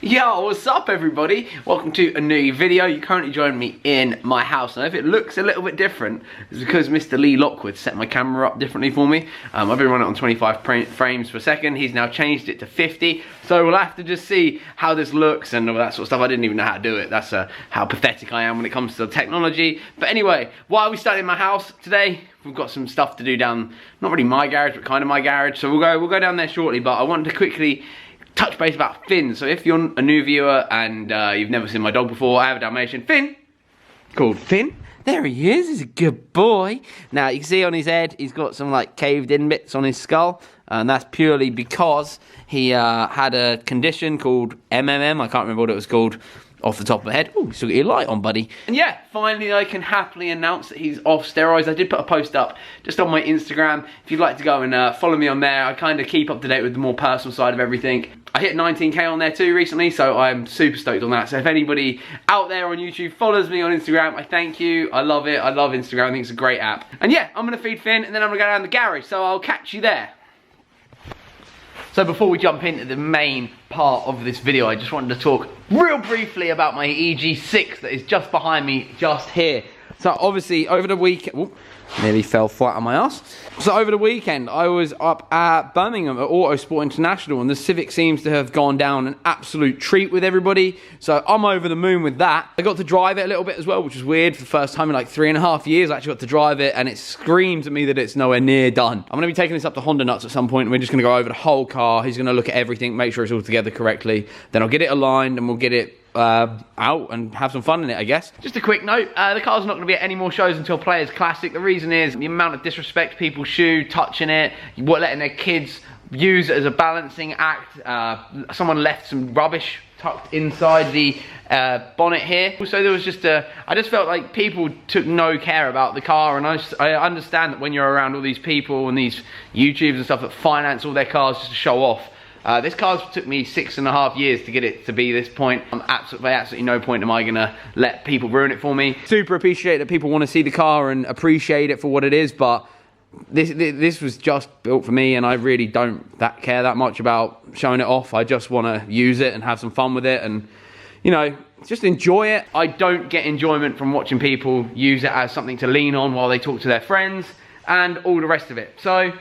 Yo, what's up everybody? Welcome to a new video. You currently join me in my house, and if it looks a little bit different, it's because Mr. Lee Lockwood set my camera up differently for me. I've been running it on 25 frames per second. He's now changed it to 50, so we'll have to just see how this looks and all that sort of stuff. I didn't even know how to do it. That's how pathetic I am when it comes to technology. But anyway, while we started in my house today, we've got some stuff to do down, not really my garage, but kind of my garage. So we'll go down there shortly, but I wanted to quickly touch base about Finn. So if you're a new viewer and you've never seen my dog before, I have a Dalmatian, Finn, called Finn. There he is, he's a good boy. Now you can see on his head, he's got some like caved in bits on his skull. And that's purely because he had a condition called MMM, I can't remember what it was called off the top of my head. Oh, you still got your light on, buddy. And yeah, finally I can happily announce that he's off steroids. I did put a post up just on my Instagram. If you'd like to go and follow me on there, I kind of keep up to date with the more personal side of everything. I hit 19k on there too recently, so I'm super stoked on that. So if anybody out there on YouTube follows me on Instagram, I thank you. I love it. I love Instagram. I think it's a great app. And yeah, I'm going to feed Finn and then I'm going to go down the garage. So I'll catch you there. So before we jump into the main part of this video, I just wanted to talk real briefly about my EG6 that is just behind me, just here. So obviously over the weekend, nearly fell flat on my ass. So over the weekend, I was up at Birmingham at Autosport International, and the Civic seems to have gone down an absolute treat with everybody. So I'm over the moon with that. I got to drive it a little bit as well, which was weird. For the first time in like 3.5 years, I actually got to drive it, and it screams at me that it's nowhere near done. I'm gonna be taking this up to Honda Nuts at some point, and we're just gonna go over the whole car. He's gonna look at everything, make sure it's all together correctly. Then I'll get it aligned, and we'll get it out and have some fun in it, I guess. Just a quick note, the car's not going to be at any more shows until Players Classic. The reason is the amount of disrespect people shoe, touching it, letting their kids use it as a balancing act. Someone left some rubbish tucked inside the bonnet here. Also, there was just I just felt like people took no care about the car, and I understand that when you're around all these people and these YouTubers and stuff that finance all their cars just to show off. This car took me 6.5 years to get it to be this point. Absolutely no point am I gonna let people ruin it for me. Super appreciate that people want to see the car and appreciate it for what it is, but this was just built for me, and I really don't care that much about showing it off. I just want to use it and have some fun with it, and you know, just enjoy it. I don't get enjoyment from watching people use it as something to lean on while they talk to their friends and all the rest of it. So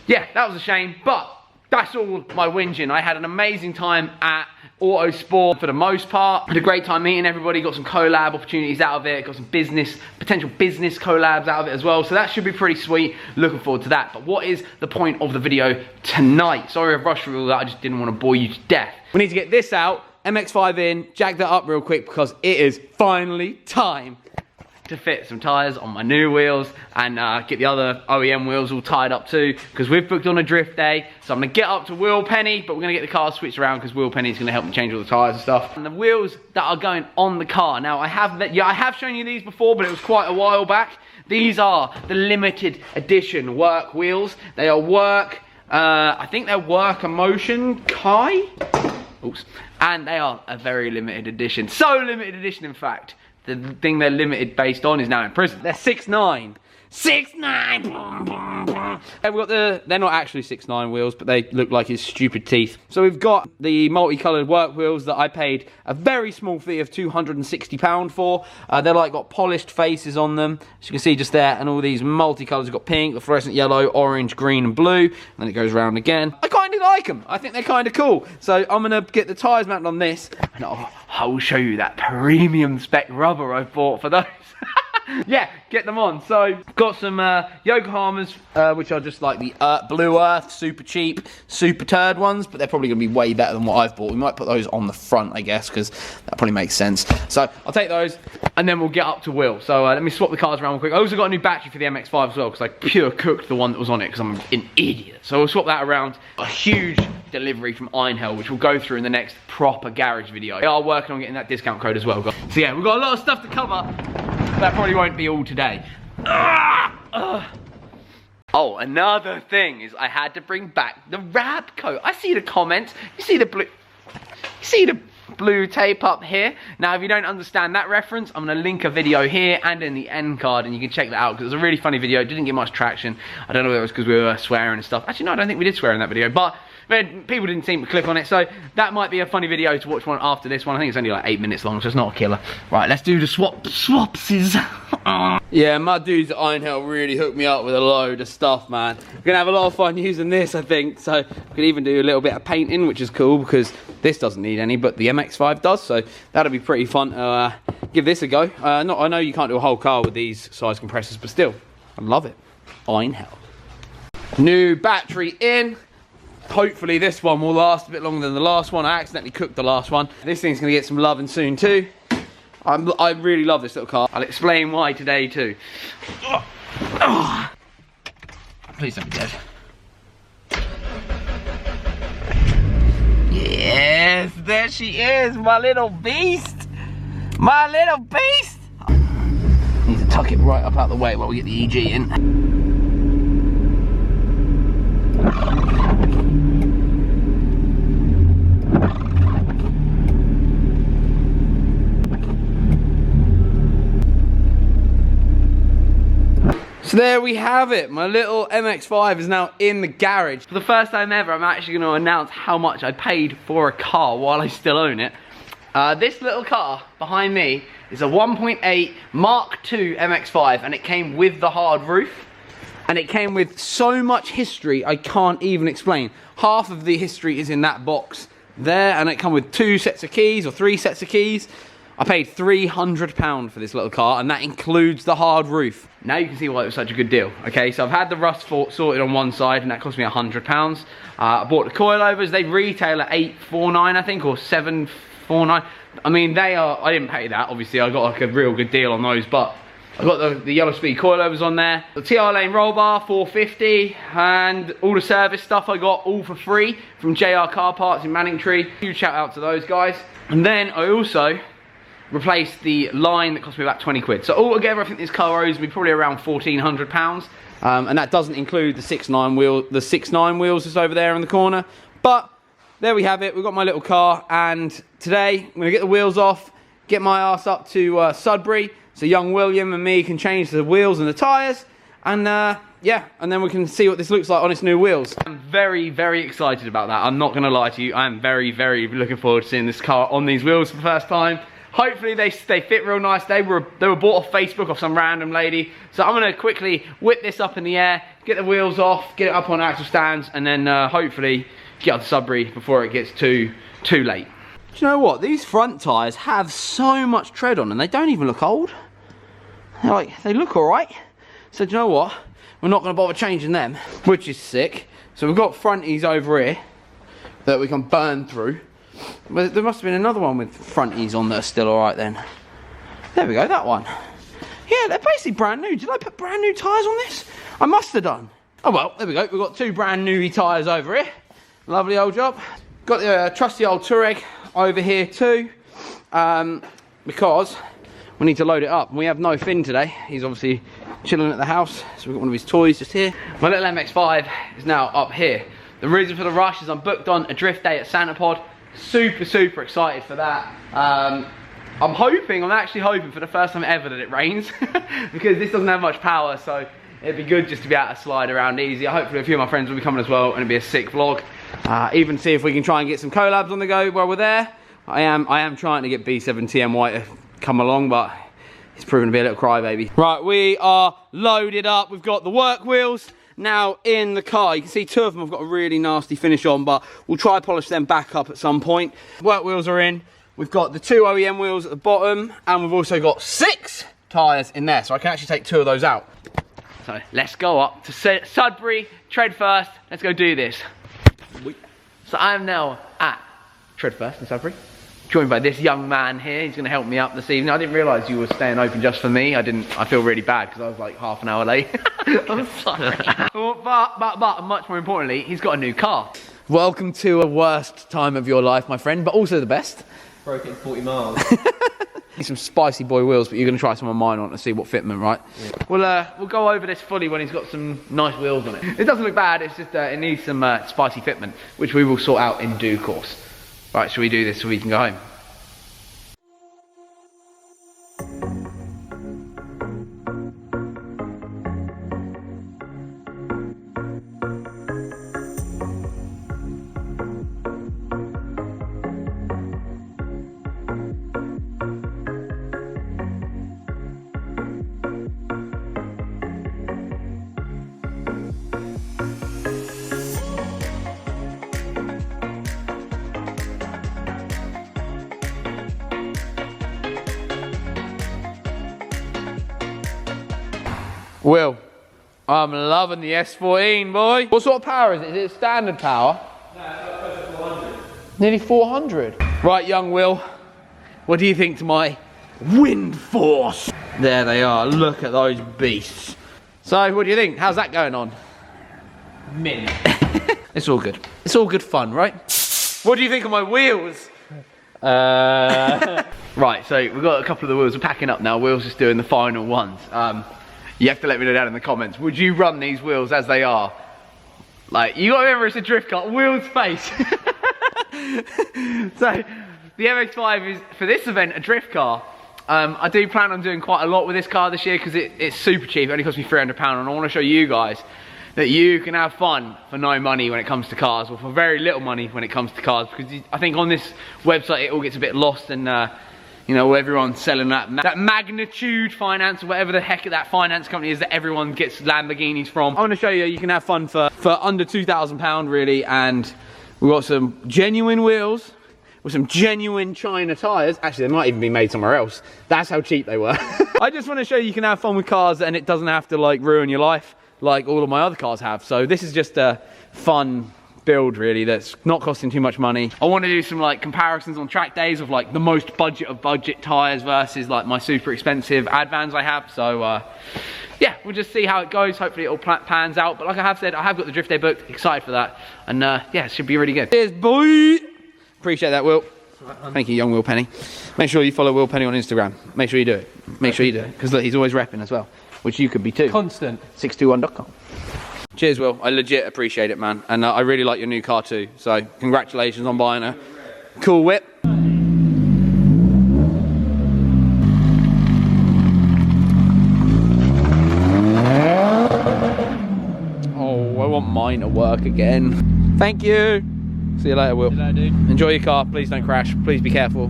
yeah, that was a shame, but that's all my whinging. I had an amazing time at Autosport for the most part. Had a great time meeting everybody, got some collab opportunities out of it, got some potential business collabs out of it as well. So that should be pretty sweet. Looking forward to that. But what is the point of the video tonight? Sorry I've rushed through all that, I just didn't want to bore you to death. We need to get this out, MX5 in, jack that up real quick because it is finally time to fit some tyres on my new wheels and get the other OEM wheels all tied up too, because we've booked on a drift day. So I'm gonna get up to Wheel Penny, but we're gonna get the car switched around because Wheel Penny is gonna help me change all the tyres and stuff. And the wheels that are going on the car, now I have shown you these before, but it was quite a while back. These are the limited edition work wheels. They are work, I think they're Work Emotion Kai. Oops. And they are a very limited edition. So limited edition, in fact, the thing they're limited based on is now in prison. They're 6.9. 6.9. We've got they're not actually 6.9 wheels, but they look like his stupid teeth. So we've got the multicolored work wheels that I paid a very small fee of £260 for. They're like got polished faces on them, as you can see just there, and all these multicolors. We've got pink, the fluorescent yellow, orange, green, and blue. And then it goes around again. I kind of like them. I think they're kind of cool. So I'm gonna get the tires mounted on this, and I'll show you that premium spec rubber I bought for those. Yeah, get them on. So, got some Yokohamas, which are just like the Blue Earth, super cheap, super turd ones, but they're probably going to be way better than what I've bought. We might put those on the front, I guess, because that probably makes sense. So, I'll take those, and then we'll get up to Will. So, let me swap the cars around real quick. I also got a new battery for the MX5 as well, because I pure cooked the one that was on it, because I'm an idiot. So, we'll swap that around. A huge delivery from Einhell, which we'll go through in the next proper garage video. We are working on getting that discount code as well. So, yeah, we've got a lot of stuff to cover. That probably won't be all today. Oh, another thing is I had to bring back the wrap coat. I see the comments. You see the blue tape up here. Now, if you don't understand that reference, I'm going to link a video here and in the end card, and you can check that out because it was a really funny video. It didn't get much traction. I don't know whether it was because we were swearing and stuff. Actually, no, I don't think we did swear in that video, but But people didn't seem to click on it, so that might be a funny video to watch one after this one. I think it's only like 8 minutes long, so it's not a killer. Right, let's do the swapsies. Yeah, my dudes at Iron Hill really hooked me up with a load of stuff, man. We're gonna have a lot of fun using this, I think. So we could even do a little bit of painting, which is cool because this doesn't need any, but the MX5 does. So that'll be pretty fun to give this a go. I know you can't do a whole car with these size compressors, but still, I love it. Iron Hill. New battery in. Hopefully this one will last a bit longer than the last one. I accidentally cooked the last one. This thing's gonna get some loving soon too. I really love this little car. I'll explain why today too. Please don't be dead. Yes, there she is, my little beast. My little beast. Need to tuck it right up out the way while we get the EG in. So there we have it, my little MX5 is now in the garage. For the first time ever, I'm actually going to announce how much I paid for a car while I still own it. This little car behind me is a 1.8 Mark II MX5, and it came with the hard roof. And it came with so much history I can't even explain. Half of the history is in that box there, and it came with 2 sets of keys or 3 sets of keys. I paid £300 for this little car, and that includes the hard roof. Now you can see why it was such a good deal. Okay, so I've had the rust sorted on one side, and that cost me £100. I bought the coilovers. They retail at $849, I think, or $749. I mean, they are. I didn't pay that. Obviously, I got like a real good deal on those, but I got the yellow speed coilovers on there. The TR lane roll bar, $450, and all the service stuff I got all for free from JR Car Parts in Manningtree. Huge shout out to those guys. And then I also replaced the line that cost me about 20 quid. So altogether, I think this car owes me probably around £1,400. And that doesn't include the 6.9 wheels that's over there in the corner. But there we have it. We've got my little car, and today I'm gonna get the wheels off, get my ass up to Sudbury, so young William and me can change the wheels and the tyres, and yeah, and then we can see what this looks like on its new wheels. I'm very, very excited about that. I'm not gonna lie to you. I'm very, very looking forward to seeing this car on these wheels for the first time. Hopefully they fit real nice. They were bought off Facebook off some random lady. So I'm gonna quickly whip this up in the air, get the wheels off, get it up on axle stands, and then hopefully get up to Sudbury before it gets too late. Do you know what? These front tyres have so much tread on them, they don't even look old. They look alright. So do you know what? We're not gonna bother changing them, which is sick. So we've got fronties over here that we can burn through. But there must have been another one with fronties on that are still alright then. There we go, that one. Yeah, they're basically brand new. Did I put brand new tyres on this? I must have done. Oh well, there we go. We've got 2 brand new tyres over here. Lovely old job. Got the trusty old Touareg over here too. Because we need to load it up. We have no Finn today. He's obviously chilling at the house. So we've got one of his toys just here. My little MX5 is now up here. The reason for the rush is I'm booked on a drift day at Santa Pod. Super, super excited for that. I'm actually hoping for the first time ever that it rains because this doesn't have much power, so it'd be good just to be able to slide around easy. Hopefully a few of my friends will be coming as well, and it'll be a sick vlog. Even see if we can try and get some collabs on the go while we're there. I am trying to get B7TM White to come along, but it's proven to be a little crybaby. Right, we are loaded up. We've got the work wheels now in the car. You can see 2 of them have got a really nasty finish on, but we'll try to polish them back up at some point. Work wheels are in. We've got the 2 OEM wheels at the bottom, and we've also got 6 tyres in there, so I can actually take 2 of those out. So let's go up to Sudbury, Trade First. Let's go do this. So I am now at Trade First in Sudbury, joined by this young man here. He's going to help me up this evening. I didn't realise you were staying open just for me. I feel really bad because I was like half an hour late. I'm sorry. but much more importantly, he's got a new car. Welcome to a worst time of your life, my friend, but also the best. Broke it in 40 miles. Some spicy boy wheels, but you're going to try some of mine on to see what fitment, right? Yeah. We'll go over this fully when he's got some nice wheels on it. It doesn't look bad, it's just it needs some spicy fitment, which we will sort out in due course. Right, shall we do this so we can go home? Will, I'm loving the S14, boy. What sort of power is it? Is it standard power? No, it's got close to 400. Nearly 400. Right, young Will, what do you think to my wind force? There they are, look at those beasts. So, what do you think? How's that going on? Mint. It's all good. It's all good fun, right? What do you think of my wheels? Right, so we've got a couple of the wheels. We're packing up now. Will's just doing the final ones. You have to let me know down in the comments. Would you run these wheels as they are? Like, you gotta remember it's a drift car. Will's face. So, the MX5 is, for this event, a drift car. I do plan on doing quite a lot with this car this year because it's super cheap. It only cost me £300, and I want to show you guys that you can have fun for no money when it comes to cars, or for very little money when it comes to cars, because I think on this website it all gets a bit lost, and you know, everyone's selling that magnitude finance, or whatever the heck that finance company is that everyone gets Lamborghinis from. I want to show you you can have fun for under £2,000 really, and we've got some genuine wheels with some genuine China tyres. Actually, they might even be made somewhere else. That's how cheap they were. I just want to show you can have fun with cars and it doesn't have to like ruin your life like all of my other cars have. So this is just a fun build really that's not costing too much money. I want to do some like comparisons on track days of like the most budget of budget tyres versus like my super expensive Advans I have. So yeah, we'll just see how it goes. Hopefully it all pans out. But like I have said, I have got the drift day booked. Excited for that. And yeah, it should be really good. Cheers, boy. Appreciate that, Will. Thank you, young Will Penny. Make sure you follow Will Penny on Instagram. Make sure you do it. Make sure you do it. Because look, he's always repping as well. Which you could be too. Constant. 621.com. Cheers, Will. I legit appreciate it, man. And I really like your new car too. So congratulations on buying a cool whip. Oh, I want mine to work again. Thank you. See you later, Will. See you later, dude. Enjoy your car. Please don't crash. Please be careful.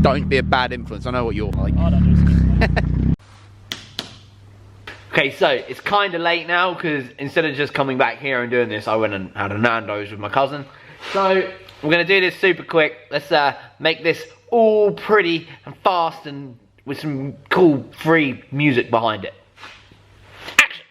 Don't be a bad influence. I know what you're like. I don't do. Okay, so it's kind of late now because instead of just coming back here and doing this, I went and had a Nando's with my cousin. So we're going to do this super quick. Let's make this all pretty and fast and with some cool free music behind it. Action!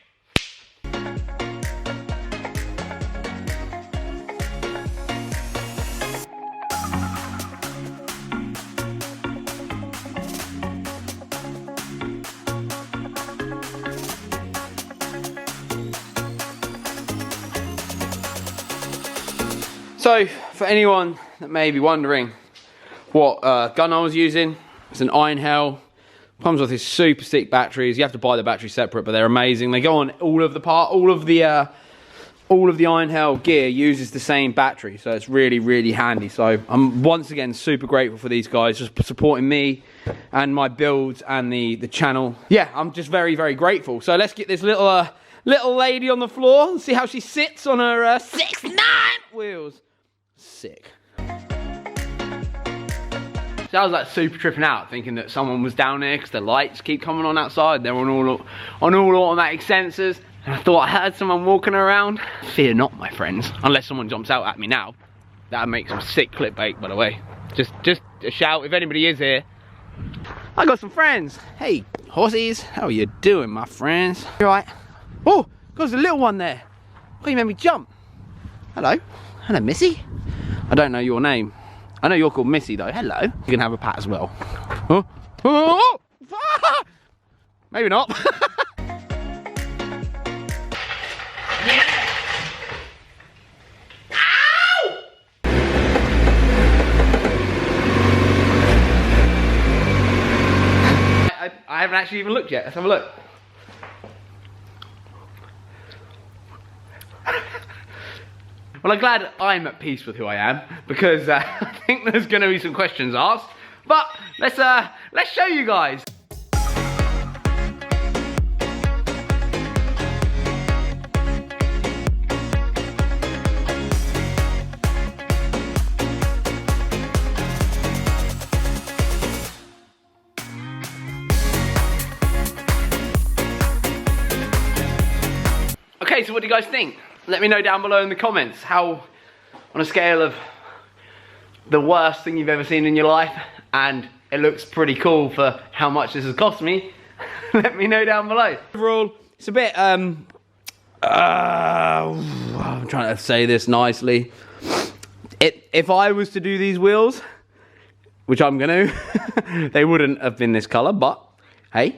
So, for anyone that may be wondering what gun I was using, it's an Iron Hell. Comes with these super thick batteries. You have to buy the batteries separate, but they're amazing. They go on all of the Iron Hell gear uses the same battery, so it's really, really handy. So I'm once again super grateful for these guys just supporting me and my builds and the channel. Yeah, I'm just very, very grateful. So let's get this little lady on the floor and see how she sits on her 6'9" wheels. Sick. So I was like super tripping out, thinking that someone was down there because the lights keep coming on outside. They're on all automatic sensors. And I thought I heard someone walking around. Fear not, my friends, unless someone jumps out at me now. That makes some sick clickbait, by the way. Just a shout if anybody is here. I got some friends. Hey, horsies, how are you doing, my friends? You alright? Oh, there's a little one there. Oh, you made me jump. Hello. Hello, Missy. I don't know your name. I know you're called Missy though. Hello. You can have a pat as well. Oh. Oh. Ah. Maybe not. Ow! I haven't actually even looked yet. Let's have a look. Well, I'm glad I'm at peace with who I am, because I think there's going to be some questions asked. But let's show you guys. Okay, so what do you guys think? Let me know down below in the comments how, on a scale of the worst thing you've ever seen in your life, and it looks pretty cool for how much this has cost me, let me know down below. Overall, It's a bit, I'm trying to say this nicely. If I was to do these wheels, which I'm going to, they wouldn't have been this colour, but hey,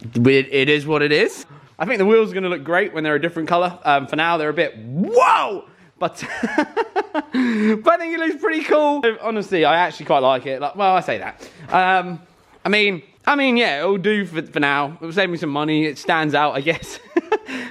it is what it is. I think the wheels are going to look great when they're a different colour. For now, they're a bit, whoa! But, but I think it looks pretty cool. Honestly, I actually quite like it. Like, well, I say that. I mean, yeah, it'll do for now. It'll save me some money. It stands out, I guess.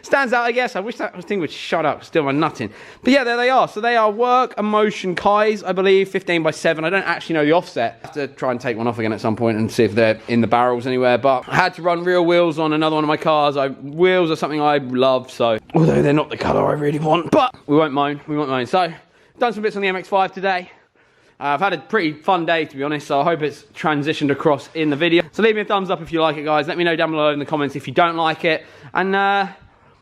Stands out, I guess. I wish that thing would shut up. Still my nutting. But yeah, there they are. So they are Work Emotion Kais, I believe, 15x7. I don't actually know the offset. I have to try and take one off again at some point and see if they're in the barrels anywhere. But I had to run real wheels on another one of my cars. Wheels are something I love, so although they're not the colour I really want, but we won't moan. We won't moan. So done some bits on the MX5 today. I've had a pretty fun day, to be honest, so I hope it's transitioned across in the video. So leave me a thumbs up if you like it, guys. Let me know down below in the comments if you don't like it. And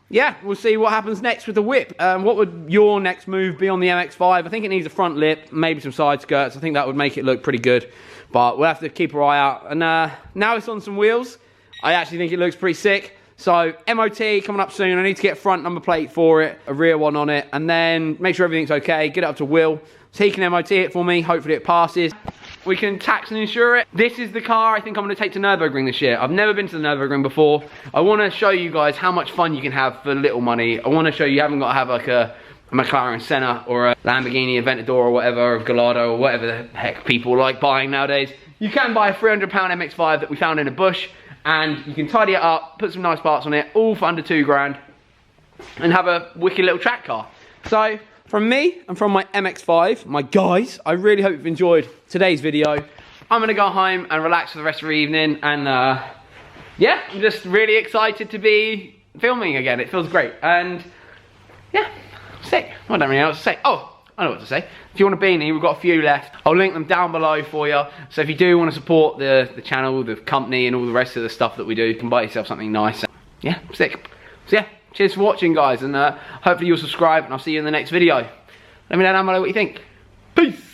yeah, we'll see what happens next with the whip. What would your next move be on the MX5? I think it needs a front lip, maybe some side skirts. I think that would make it look pretty good. But we'll have to keep our eye out. And now it's on some wheels. I actually think it looks pretty sick. So MOT coming up soon. I need to get a front number plate for it, a rear one on it, and then make sure everything's okay, get it up to Will. So he can MOT it for me, hopefully it passes. We can tax and insure it. This is the car I think I'm gonna take to Nürburgring this year. I've never been to the Nürburgring before. I wanna show you guys how much fun you can have for little money. I wanna show you haven't gotta have like a McLaren Senna or a Lamborghini Aventador or whatever, or Gallardo or whatever the heck people like buying nowadays. You can buy a £300 MX5 that we found in a bush, and you can tidy it up, put some nice parts on it, all for under 2 grand, and have a wicked little track car. So, from me and from my MX5, my guys, I really hope you've enjoyed today's video. I'm gonna go home and relax for the rest of the evening, and yeah, I'm just really excited to be filming again. It feels great, and yeah, sick. I don't really know what to say. Oh, I know what to say. If you want a beanie, we've got a few left. I'll link them down below for you. So if you do want to support the channel, the company, and all the rest of the stuff that we do, you can buy yourself something nice. Yeah, sick. So yeah, cheers for watching, guys, and hopefully you'll subscribe, and I'll see you in the next video. Let me know down below what you think. Peace!